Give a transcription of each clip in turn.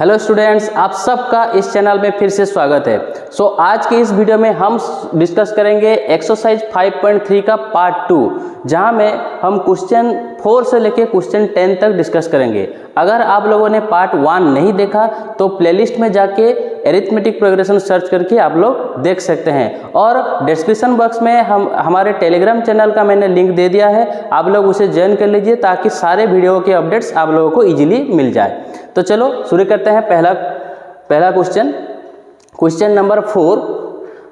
Hello students, आप सबका इस चैनल में फिर से स्वागत है। आज की इस वीडियो में हम डिस्कस करेंगे एक्सरसाइज 5.3 का पार्ट 2, जहां में हम क्वेश्चन 4 से लेके क्वेश्चन 10 तक डिस्कस करेंगे। अगर आप लोगों ने पार्ट 1 नहीं देखा तो प्लेलिस्ट में जाके एरिथमेटिक प्रोग्रेशन सर्च करके आप लोग देख सकते हैं, और डिस्क्रिप्शन बॉक्स में हमारे टेलीग्राम चैनल का मैंने लिंक दे दिया है, आप लोग उसे ज्वाइन कर लीजिए ताकि सारे वीडियो के अपडेट्स आप लोगों को ईजिली मिल जाए। तो चलो शुरू करते हैं। पहला question number 4,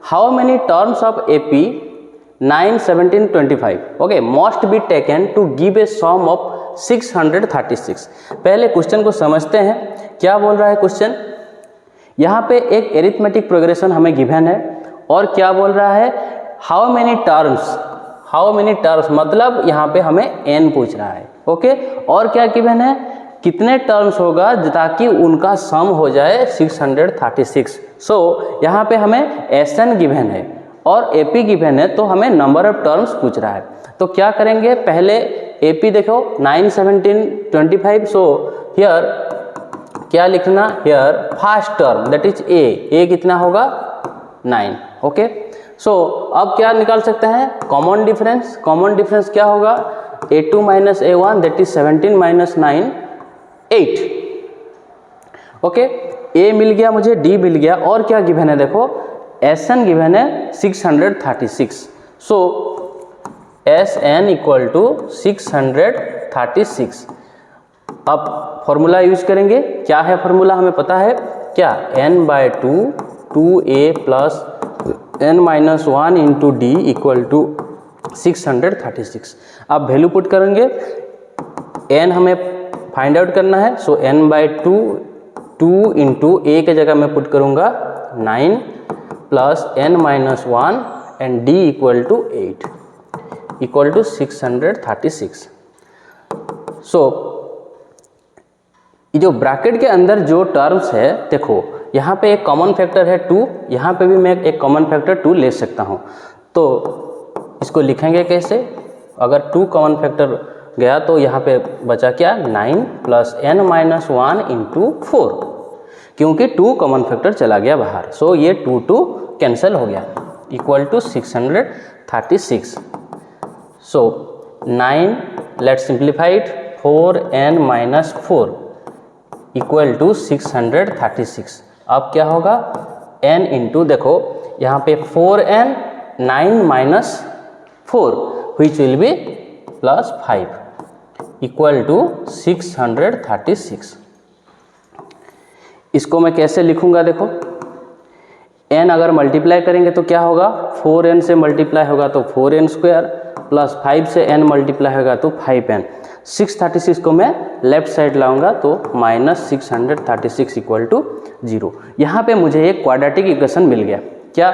how many terms of AP 9, 17, 25 okay must be taken to give a sum of 636। पहले क्वेश्चन को समझते हैं, क्या बोल रहा है क्वेश्चन। यहाँ पे एक एरिथमेटिक प्रोग्रेशन हमें गिवन है, और क्या बोल रहा है, हाउ मेनी टर्म्स मतलब यहाँ पे हमें n पूछ रहा है। ओके, और क्या गिवन है, कितने टर्म्स होगा ताकि उनका सम हो जाए 636। यहाँ पे हमें SN गिवन है और AP गिवन है, तो हमें नंबर ऑफ टर्म्स पूछ रहा है। तो क्या करेंगे, पहले AP देखो 9, 17, 25। हियर क्या लिखना, here first term that is A कितना होगा 9। ओके, अब क्या निकाल सकते हैं, कॉमन डिफरेंस क्या होगा, A2 minus A1 that is 17 minus 9 8। Okay, A मिल गया मुझे, D मिल गया, और क्या गिवन है देखो, SN गिवन है 636। SN equal to 636। अब फॉर्मूला यूज करेंगे, क्या है फॉर्मूला हमें पता है क्या, n/2 2a plus n-1 into D equal to 636। अब वैल्यू पुट करेंगे, n हमें फाइंड आउट करना है, n/2 2 इंटू a के जगह मैं पुट करूंगा 9 plus n-1 and D equal to 8 equal to 636। ये जो ब्रैकेट के अंदर जो टर्म्स है, देखो यहाँ पे एक कॉमन फैक्टर है 2, यहाँ पे भी मैं एक कॉमन फैक्टर 2 ले सकता हूँ। तो इसको लिखेंगे कैसे, अगर 2 कॉमन फैक्टर गया तो यहाँ पे बचा क्या, 9 प्लस n-1 इंटू 4, क्योंकि 2 कॉमन फैक्टर चला गया बाहर, ये 2 कैंसिल हो गया, equal to 636। 9 let's simplify it, 4n-4 equal to 636। अब क्या होगा, n इंटू देखो यहाँ पे 4n 9 minus 4 which will be plus 5 equal to 636। इसको मैं कैसे लिखूंगा, देखो n अगर मल्टीप्लाई करेंगे तो क्या होगा, 4n से मल्टीप्लाई होगा तो 4n स्क्वायर प्लस 5 से n मल्टीप्लाई होगा तो 5n। 636 को मैं लेफ्ट साइड लाऊंगा तो माइनस 636 इक्वल टू 0। यहाँ पे मुझे एक क्वाड्रेटिक इक्वेशन मिल गया, क्या,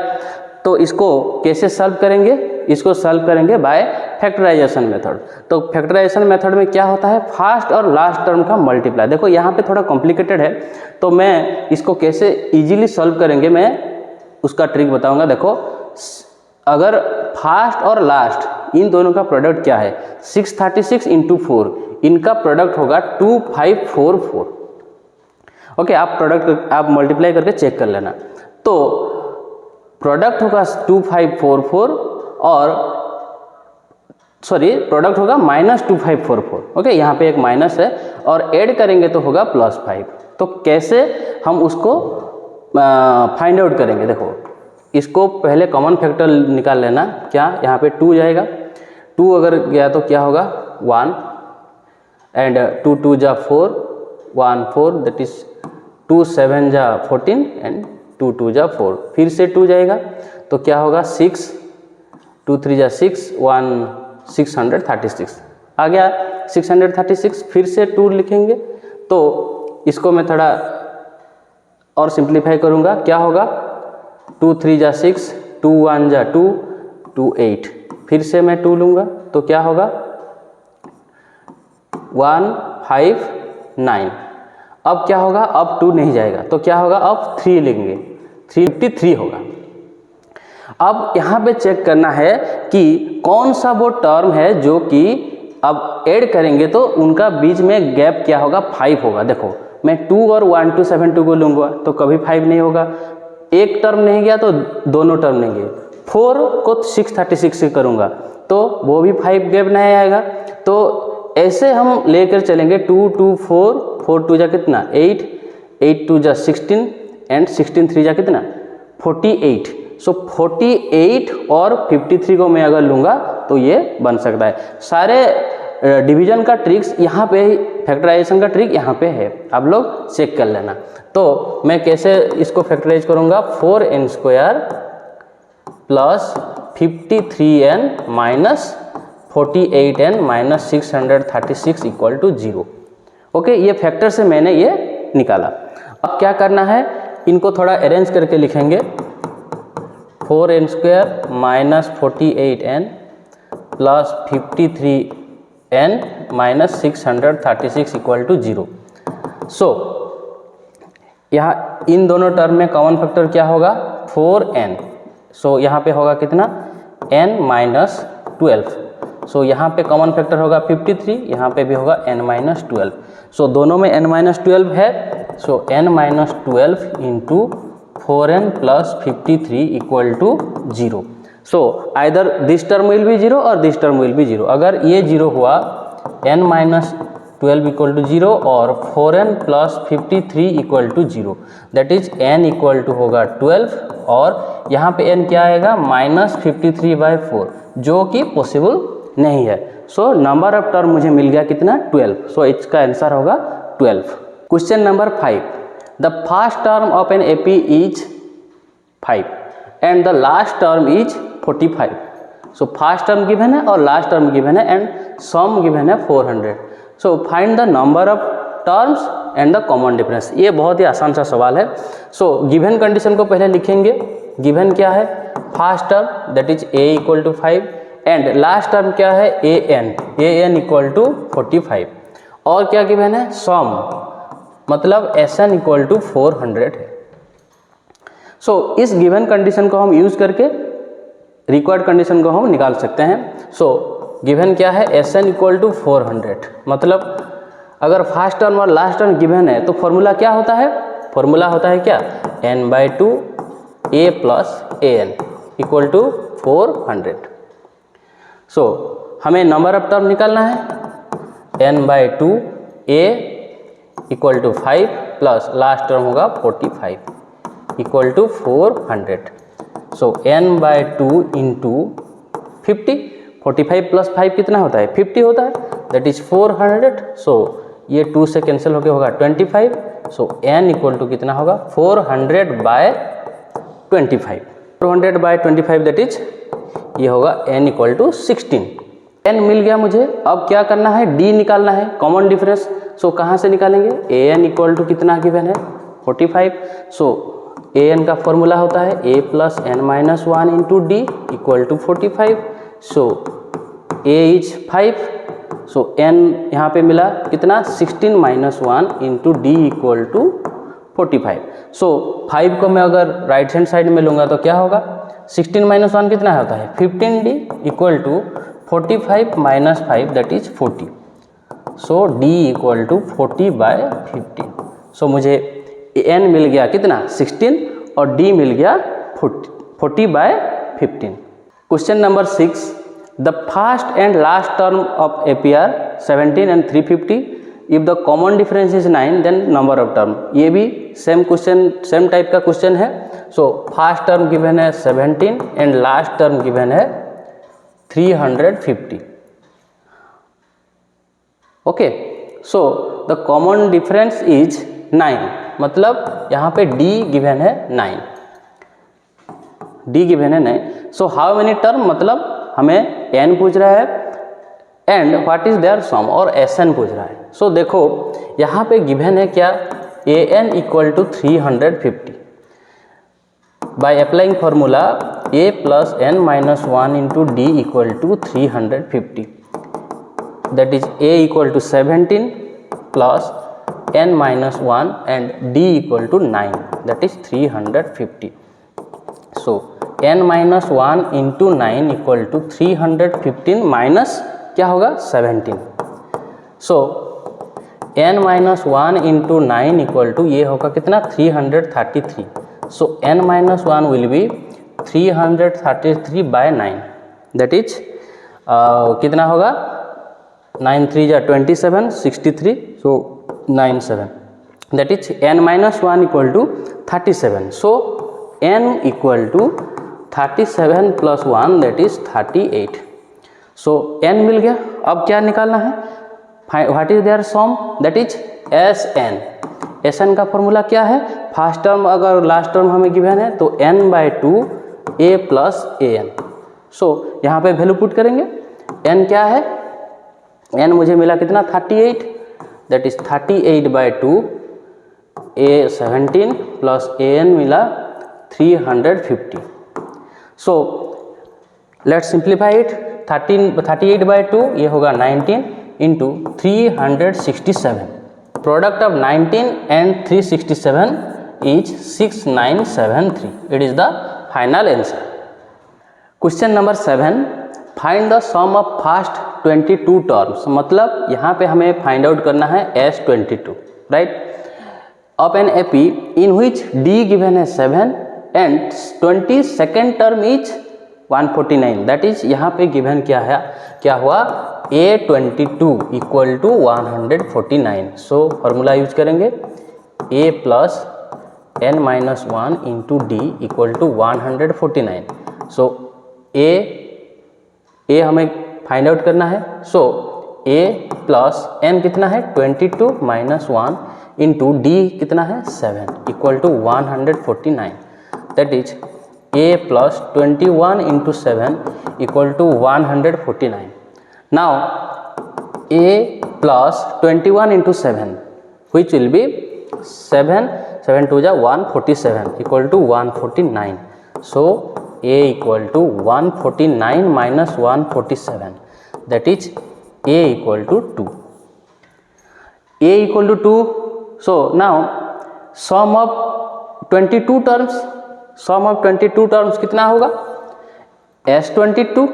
तो इसको कैसे सॉल्व करेंगे, इसको सॉल्व करेंगे बाय फैक्टराइजेशन मेथड। तो फैक्टराइजेशन मेथड में क्या होता है, फर्स्ट और लास्ट टर्म का मल्टीप्लाई। देखो यहाँ पे थोड़ा कॉम्प्लिकेटेड है, तो मैं इसको कैसे इजीली सॉल्व करेंगे मैं उसका ट्रिक बताऊंगा। देखो अगर फर्स्ट और लास्ट इन दोनों का प्रोडक्ट क्या है, 636 इंटू 4, इनका प्रोडक्ट होगा 2544। ओके, आप मल्टीप्लाई करके चेक कर लेना। तो प्रोडक्ट होगा 2544 और प्रोडक्ट होगा माइनस 2544। ओके, यहाँ पे एक माइनस है, और ऐड करेंगे तो होगा प्लस 5। तो कैसे हम उसको फाइंड आउट करेंगे, देखो इसको पहले कॉमन फैक्टर निकाल लेना, क्या यहाँ पे 2 जाएगा, 2 अगर गया तो क्या होगा 1 एंड 2 2 जा 4 1 4 दैट इज 2 7 जा 14 एंड 2 2 जा 4, फिर से 2 जाएगा तो क्या होगा 6 2 3 जा 6 1 636 आ गया 636। फिर से 2 लिखेंगे, तो इसको मैं थोड़ा और सिंप्लीफाई करूँगा, क्या होगा 2 3 जा 6 2 1 जा 2 2 8, फिर से मैं 2 लूँगा तो क्या होगा 1 5 9। अब क्या होगा, अब 2 नहीं जाएगा तो क्या होगा, अब 3 लेंगे, 353 होगा। अब यहाँ पे चेक करना है कि कौन सा वो टर्म है जो कि अब ऐड करेंगे तो उनका बीच में गैप क्या होगा, 5 होगा। देखो मैं 2 और 1272 को लूँगा तो कभी 5 नहीं होगा, एक टर्म नहीं गया तो दोनों टर्म नहीं गए। 4 को 636 से करूँगा तो वो भी 5 गैप नहीं आएगा। तो ऐसे हम लेकर चलेंगे 2 2 4, 4 2 जा कितना 8, 8 2 जा 16 एंड 16 3 जा कितना 48। सो 48 और 53 को मैं अगर लूँगा तो ये बन सकता है। सारे डिवीजन का ट्रिक्स यहाँ पे, फैक्टराइजेशन का ट्रिक यहाँ पे है, आप लोग चेक कर लेना। तो मैं कैसे इसको फैक्टराइज करूँगा, 4n² plus 53n minus 48n minus 636 equal to 0। Okay, ये फैक्टर से मैंने ये निकाला। अब क्या करना है, इनको थोड़ा अरेंज करके लिखेंगे। 4n² minus 48n plus 53n minus 636 equal to 0। So यहाँ इन दोनों टर्म में कॉमन फैक्टर क्या होगा, 4n। सो यहाँ पे होगा कितना n माइनस 12। सो यहाँ पे कॉमन फैक्टर होगा 53, यहाँ पे भी होगा n माइनस 12। सो दोनों में n माइनस 12 है। So n minus 12 into 4n plus 53 equal to 0। So either this term will be 0 और दिस टर्म विल बी 0। अगर ये 0 हुआ, n माइनस 12 इक्वल टू 0 और 4n plus 53 equal to 0, that is n equal to होगा 12 और यहाँ पे n क्या आएगा माइनस 53/4, जो कि पॉसिबल नहीं है। सो नंबर ऑफ टर्म मुझे मिल गया कितना 12। सो इसका आंसर होगा 12। Question number 5, the first term of an AP is 5 and the last term is 45। So first term given है और लास्ट टर्म गिवन है एंड सम गिवन है 400। So find the number of terms and the common difference. ये बहुत ही आसान सा सवाल है। सो गिवन कंडीशन को पहले लिखेंगे। गिवन क्या है, first term that is a equal to 5 and last term क्या है an इक्वल टू 45। और क्या गिवन है, सम, मतलब sn इक्वल टू 400 है। सो इस गिवन कंडीशन को हम यूज करके रिक्वायर्ड कंडीशन को हम निकाल सकते हैं। सो गिवन क्या है, sn इक्वल टू 400, मतलब अगर फर्स्ट टर्म और लास्ट टर्म गिवन है तो फॉर्मूला क्या होता है, फॉर्मूला होता है क्या, n/2 a plus an equal to 400। So हमें नंबर ऑफ टर्म निकालना है, n/2 a equal to 5 plus last term होगा 45 equal to 400। So n/2 into 50, 45 plus 5 कितना होता है 50 होता है, दैट इज 400। सो ये 2 से कैंसिल होके होगा 25। सो n इक्वल टू कितना होगा 400/25, 400/25 दैट इज ये होगा n इक्वल टू 16। n मिल गया मुझे। अब क्या करना है, d निकालना है, कॉमन डिफरेंस। सो कहाँ से निकालेंगे, an इक्वल टू कितना गिवन है 45। सो an का फॉर्मूला होता है a plus n minus 1 into D equal to 45। So a is 5। So n यहाँ पे मिला कितना 16 minus 1 into D equal to 45। So 5 को मैं अगर राइट हैंड साइड में लूँगा तो क्या होगा, 16 माइनस 1 कितना होता है 15d equal to 45 minus 5 that is 40। So d equal to 40/15। So मुझे n मिल गया कितना 16 और d मिल गया 40/15। Question number 6, the first and last term of AP are 17 and 350। If the common difference is 9 then number of term. ये भी same question, same type का क्वेश्चन है। सो फर्स्ट टर्म गिवन है 17 एंड लास्ट टर्म गिवन है 350। Okay, so the common difference is 9, मतलब यहाँ पे d given है 9, d गिवन है 9। सो हाउ मेनी टर्म, मतलब हमें n पूछ रहा है एंड व्हाट इज देयर सम, और sn पूछ रहा है। सो देखो यहाँ पे गिवन है क्या, an equal to 350 by applying formula a plus n minus 1 into D equal to 350, that is a equal to 17 plus n minus 1 and d equal to 9 that is 350। So n minus 1 into 9 equal to 315 minus क्या होगा 17। So n minus 1 into 9 equal to ये होगा कितना 333. So n minus 1 will be 333 bye 9. That is कितना होगा 9 3 जा 27 63. So 97. That is n minus 1 equal to 37. So n equal to 37 plus 1 that is 38. So n मिल गया. अब क्या निकालना है, what is there sum, that is Sn. Sn का फॉर्मूला क्या है, फर्स्ट टर्म अगर लास्ट टर्म हमें गिवन है तो n by 2 a plus an. So यहाँ पे वैल्यू पुट करेंगे. n क्या है, n मुझे मिला कितना 38, that is 38 by 2 a 17 plus an मिला 350. So let's simplify it. 38 by 2 ये होगा 19 into 367. Product of 19 and 367 is 6973. It is the final answer. Question number 7, find the sum of first 22 terms. मतलब यहाँ पे हमें फाइंड आउट करना है S22, right, of an AP in which D given है 7 and 22nd term is 149. That is यहाँ पे given क्या है, क्या हुआ A22 equal to 149. So formula use करेंगे A plus n minus 1 into D equal to 149. So A हमें find out करना है. सो A प्लस n कितना है 22 माइनस 1 इंटू डी कितना है 7 equal to 149. That is A plus 21 into 7 equal to 149. Now A plus 21 into 7 which will be 7 2 जा 147 equal to 149. So A equal to 149 minus 147. That is A equal to 2. A equal to 2. So now sum of 22 terms. Sum of 22 terms कितना होगा, S22.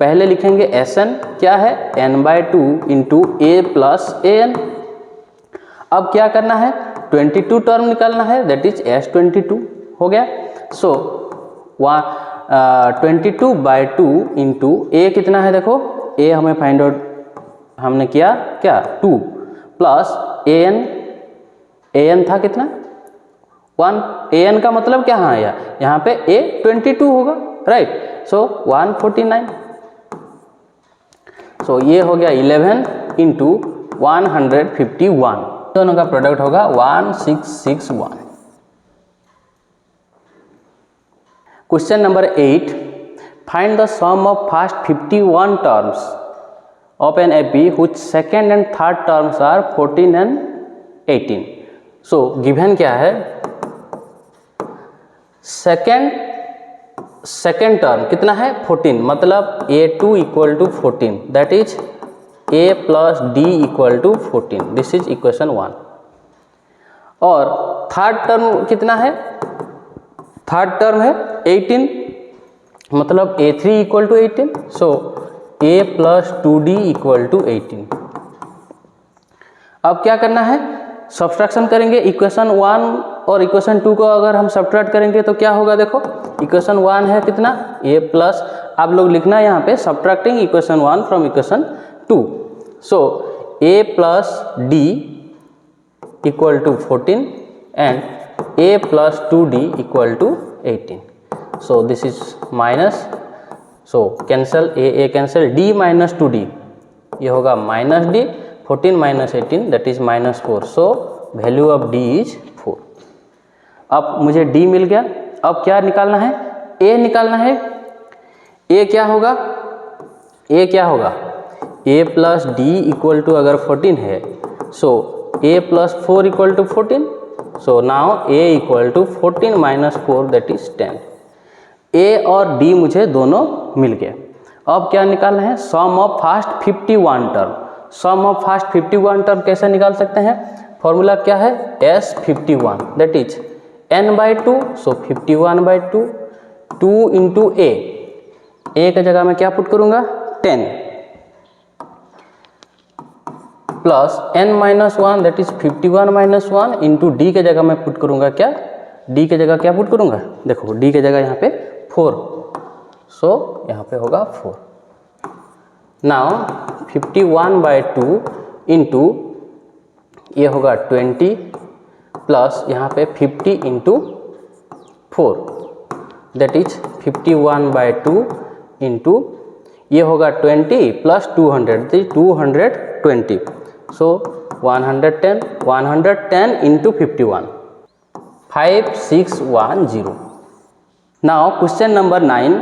पहले लिखेंगे Sn क्या है n by 2 into A plus an. अब क्या करना है 22 टर्म निकालना है, दैट इज S22 हो गया. सो 22 बाई 2 इंटू A कितना है, देखो A हमें फाइंड आउट हमने किया क्या 2 प्लस an था कितना 1. an का मतलब क्या आया, यहाँ पे A22 होगा, राइट. सो 149. सो ये हो गया 11 इंटू 151. दोनों का प्रोडक्ट होगा 1661. Question number 8, find the sum of first 51 terms of an AP which second and third terms are 14 and 18. So given क्या है, सेकेंड टर्म कितना है 14, मतलब A2 equal to 14. That is A plus D equal to 14. This is equation 1. और third term कितना है, third term है 18, मतलब A3 equal to 18. So A plus 2D equal to 18. अब क्या करना है, सब्सट्रैक्शन करेंगे. इक्वेशन 1 और इक्वेशन 2 को अगर हम सब्ट्रैक्ट करेंगे तो क्या होगा, देखो इक्वेशन 1 है कितना A प्लस, आप लोग लिखना है यहाँ पे subtracting equation 1 from equation 2. So A plus D equal to 14 and A plus 2D equal to 18. So this is minus, so cancel A cancel, D minus 2D ये होगा minus D, 14 minus 18 that is minus 4. So value of D is 4. अब मुझे D मिल गया. अब क्या निकालना है, A निकालना है. A क्या होगा, A क्या होगा, A plus D equal to अगर 14 है, so A plus 4 equal to 14. So now A equal to 14 minus 4 that is 10. A और D मुझे दोनों मिल गए. अब क्या निकालना है, sum of first 51 term. Sum of first 51 term कैसे निकाल सकते हैं, फॉर्मूला क्या है S51 that is n by 2. So 51 by 2 2 into A की जगह में क्या पुट करूंगा 10. Plus n minus one that is 51 minus one into d के जगह मैं पुट करूँगा क्या, डी के जगह क्या पुट करूँगा, देखो डी के जगह यहाँ पे 4, सो यहाँ पे होगा 4। नाउ 51/2 इंटू ये होगा 20 प्लस यहाँ पे 50 इंटू 4 दैट इज 51/2 इंटू ये होगा 20 प्लस 200 220, सो 110 इंटू 51 5610। नाउ क्वेश्चन नंबर 9,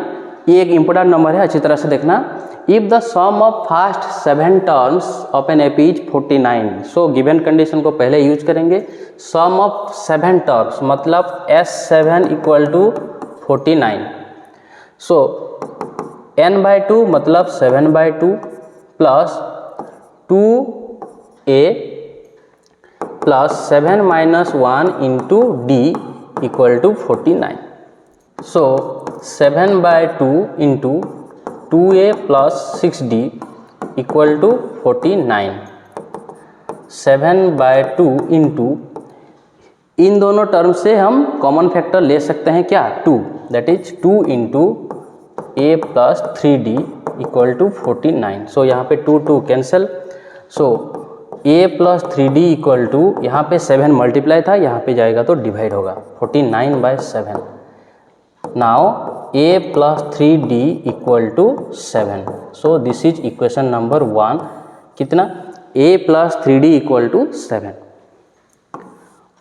ये एक इम्पोर्टेंट नंबर है, अच्छी तरह से देखना। If the sum of first 7 terms of an AP is 49, so given condition को पहले यूज करेंगे। सम ऑफ 7 टर्म्स मतलब S7 equal to 49, so n/2 मतलब 7/2 plus 2a plus 7 minus 1 into D equal to 49, so 7/2 into 2a plus 6d equal to 49। 7/2 into इन दोनों term से हम common factor ले सकते हैं क्या, 2, that is 2 into a plus 3d equal to 49, so यहाँ पे 2 cancel, so a plus 3d equal to यहाँ पे 7 मल्टीप्लाई था, यहाँ पे जाएगा तो डिवाइड होगा 49/7। Now a plus 3d equal to 7, so this is equation number 1। कितना, a plus 3d equal to 7।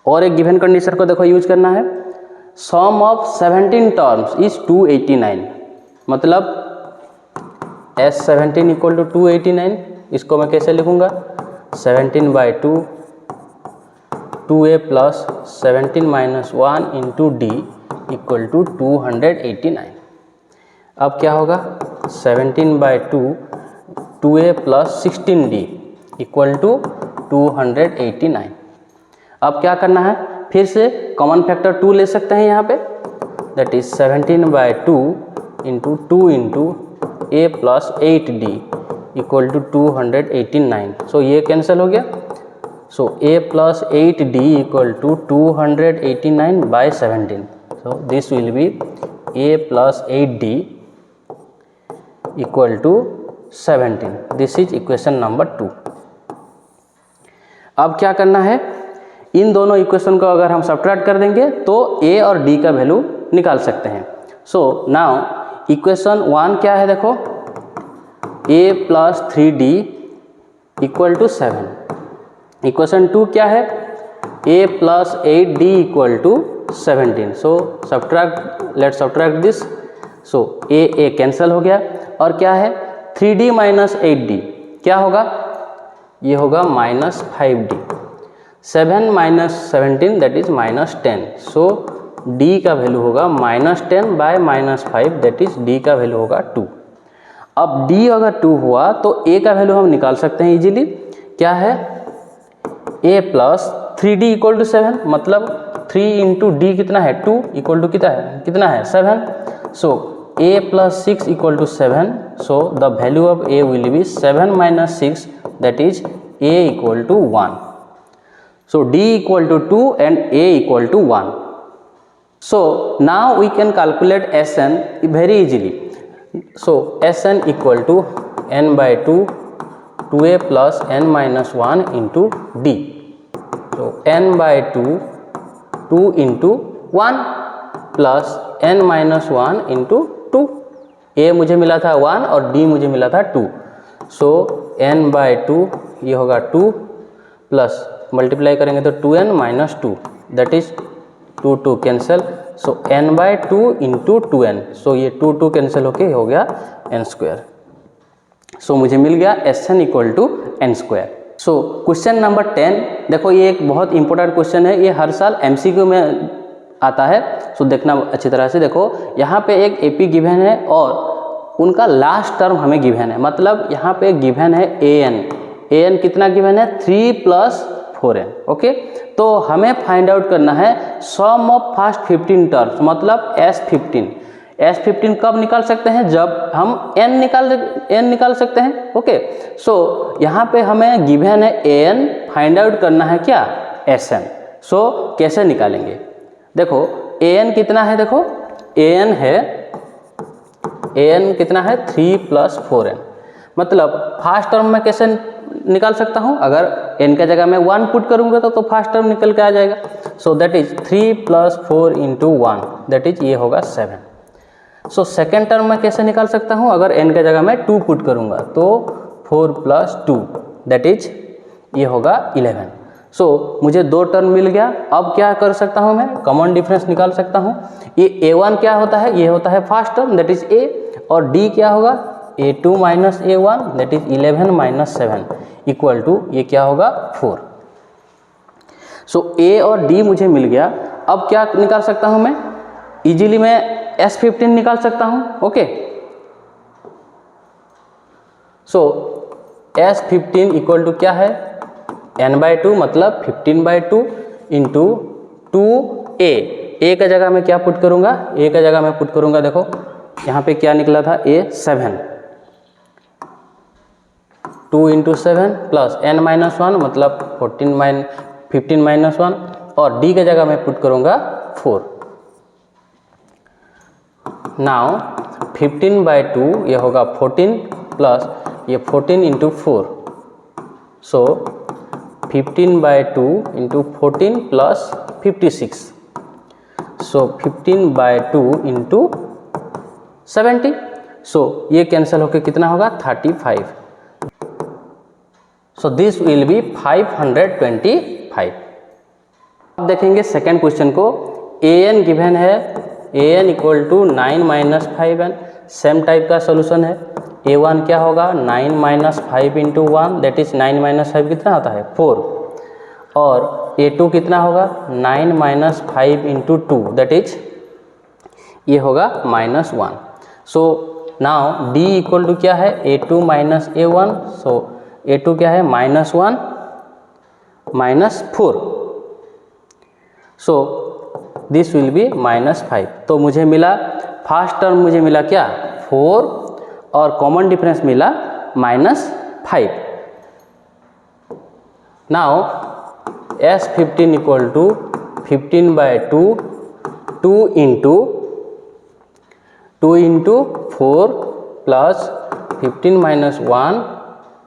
और एक गिवन कंडीशन को देखो यूज करना है। सम ऑफ 17 टर्म्स इज 289, मतलब S17 इक्वल टू 289, इसको मैं कैसे लिखूँगा, 17/2 2a plus 17 minus 1 into D equal to 289। अब क्या होगा, 17/2 2a plus 16d equal to 289। अब क्या करना है, फिर से कॉमन फैक्टर 2 ले सकते हैं यहाँ पे, that is 17/2 into 2 into a plus 8d equal to 289, so ये कैंसिल हो गया, so a plus 8d equal to 289/17, so this will be a plus 8d equal to 17, this is equation number 2। अब क्या करना है, इन दोनों इक्वेशन को अगर हम सब्ट्रैक्ट कर देंगे तो a और d का वैल्यू निकाल सकते हैं। सो नाउ इक्वेशन 1 क्या है, देखो a plus 3d equal to 7। Equation 2 क्या है, a plus 8d equal to 17, so subtract, let subtract this, so a cancel हो गया, और क्या है 3d माइनस 8d क्या होगा, ये होगा minus 5d, 7 minus 17 that is minus 10, so d का वैल्यू होगा -10/-5 दैट इज d का वैल्यू होगा 2। अब d अगर 2 हुआ तो a का वैल्यू हम निकाल सकते हैं इजीली, क्या है a plus 3d equal to 7, मतलब 3 इंटू डी कितना है 2 इक्वल टू कितना है 7, so a plus 6 equal to 7, so the value of a will be 7 minus 6 that is a equal to 1, so d equal to 2 and a equal to 1। So now we can calculate Sn very easily. So Sn equal to n/2 2a plus n minus 1 into d. So n/2 2 into 1 plus n minus 1 into 2. a मुझे मिला था 1 और d मुझे मिला था 2. So n/2 ये होगा 2 plus multiply करेंगे तो 2n minus 2 that is 2 cancel, so n/2 into 2n, सो ये 2 कैंसिल होके हो गया n², सो मुझे मिल गया Sn equal to n²। So question number 10, देखो ये एक बहुत इंपॉर्टेंट क्वेश्चन है, ये हर साल MCQ में आता है, सो देखना अच्छी तरह से। देखो यहाँ पे एक AP गिवन है और उनका लास्ट टर्म हमें गिवन है, मतलब यहाँ पे गिवन है an कितना गिवन है 3 + 4n, ओके। तो हमें फाइंड आउट करना है सम ऑफ फर्स्ट 15 टर्म्स, मतलब S15। S15 कब निकाल सकते हैं? जब हम n निकाल सकते हैं। ओके, सो यहाँ पे हमें गिवन है an, फाइंड आउट करना है क्या? Sn। सो कैसे निकालेंगे? देखो an कितना है, देखो an कितना है 3 + 4n, मतलब फर्स्ट टर्म में कैसे निकाल सकता हूँ? अगर n के जगह में 1 पुट करूँगा तो फर्स्ट टर्म निकल के आ जाएगा। So that is 3 + 4 × 1, that is ये होगा 7। सो सेकेंड टर्म में कैसे निकाल सकता हूँ? अगर n के जगह में 2 पुट करूँगा तो 4 + 2, दैट इज ये होगा 11। सो मुझे 2 टर्म मिल गया। अब क्या कर सकता हूँ मैं? कॉमन डिफरेंस निकाल सकता हूँ। ये a1 क्या होता है? ये होता है first term, that is a, और d क्या होगा? a2 - a1, that is 11 - 7 equal to ये क्या होगा? 4। सो a और d मुझे मिल गया। अब क्या निकाल सकता हूँ मैं? इजीली मैं S15 निकाल सकता हूँ। Okay, so S15 equal to क्या है? n/2 मतलब 15/2 इंटू 2a। a का जगह में क्या पुट करूँगा? a का जगह में पुट करूँगा, देखो यहाँ पे क्या निकला था? a 7, 2 × 7 प्लस n-1 मतलब 15 - 1, और d के जगह में पुट करूँगा 4। नाउ 15/2 ये होगा 14 प्लस ये 14 × 4, सो 15/2 × 14 प्लस 56, सो 15/2 × 70। सो ये कैंसिल होकर कितना होगा? 35। So this will be 525। अब देखेंगे सेकेंड क्वेश्चन को। an गिवन है, an equal to 9 - 5n, same type का सोल्यूशन है। a1 क्या होगा? 9 - 5 × 1, दैट इज 9 - 5 कितना होता है? 4, और a2 कितना होगा? 9 - 5 × 2, दैट इज ये होगा -1। So now d equal to क्या है? a2 - a1, सो a2 क्या है? -1 - 4, सो दिस विल बी -5। तो मुझे मिला फर्स्ट टर्म, मुझे मिला क्या? 4, और कॉमन डिफरेंस मिला -5। Now S15 equal to 15/2 2 × 4 plus 15 - 1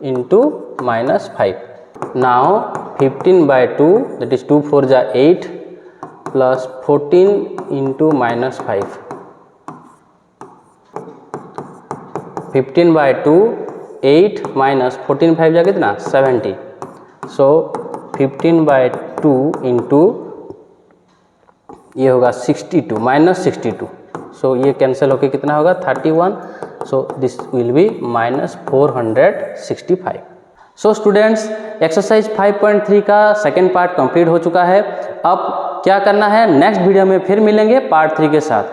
× -5। Now 15/2 that is 2 × 4 = 8 plus 14 × -5। 15/2 8 minus 14 5 जा कितना? 70। सो 15/2 इंटू ये होगा 62 -62। सो ये कैंसिल होके कितना होगा? 31। सो this will B -465। So students, exercise 5.3 का सेकेंड पार्ट कंप्लीट हो चुका है। अब क्या करना है? नेक्स्ट वीडियो में फिर मिलेंगे पार्ट 3 के साथ।